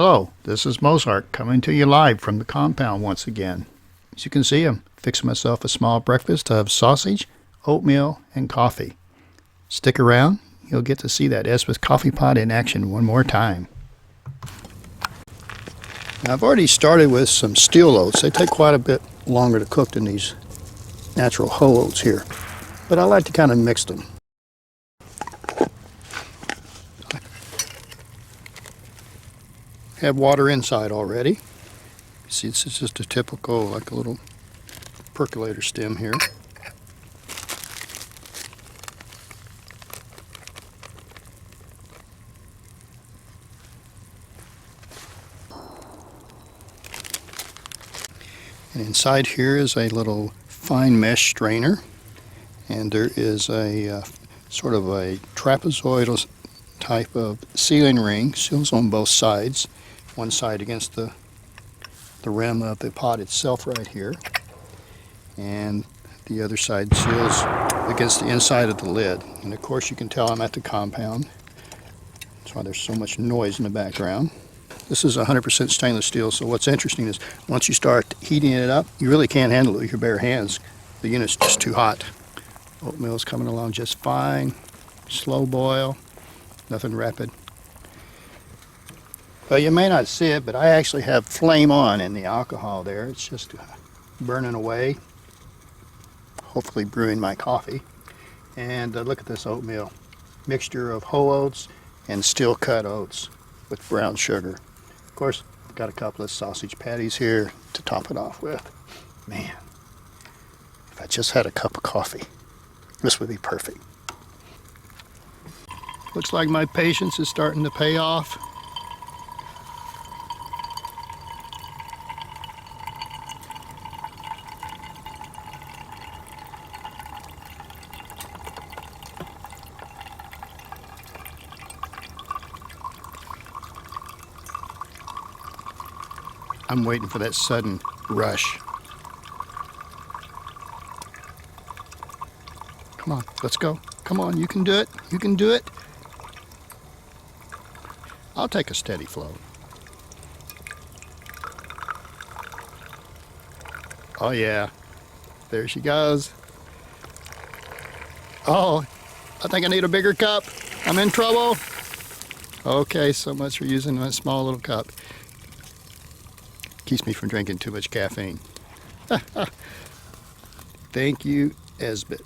Hello, this is Mozark coming to you live from the compound once again. As you can see, I'm fixing myself a small breakfast of sausage, oatmeal, and coffee. Stick around, you'll get to see that Esmith coffee pot in action one more time. Now, I've already started with some steel oats. They take quite a bit longer to cook than these natural whole oats here, but I like to kind of mix them. Have water inside already. See, this is just a typical, like a little percolator stem here. And inside here is a little fine mesh strainer, and there is a sort of a trapezoidal type of sealing ring, seals on both sides. One side against the rim of the pot itself right here, and the other side seals against the inside of the lid. And of course you can tell I'm at the compound. That's why there's so much noise in the background. This is 100% stainless steel, so what's interesting is once you start heating it up, you really can't handle it with your bare hands. The unit's just too hot. Oatmeal is coming along just fine. Slow boil, nothing rapid. Well, you may not see it, but I actually have flame on in the alcohol there. It's just burning away, hopefully brewing my coffee. And look at this oatmeal. Mixture of whole oats and steel cut oats with brown sugar. Of course, I've got a couple of sausage patties here to top it off with. Man, if I just had a cup of coffee, this would be perfect. Looks like my patience is starting to pay off. I'm waiting for that sudden rush. Come on, let's go. Come on, you can do it. You can do it. I'll take a steady flow. Oh yeah, there she goes. Oh, I think I need a bigger cup. I'm in trouble. Okay, so much for using my small little cup. Keeps me from drinking too much caffeine. Thank you, Esbit.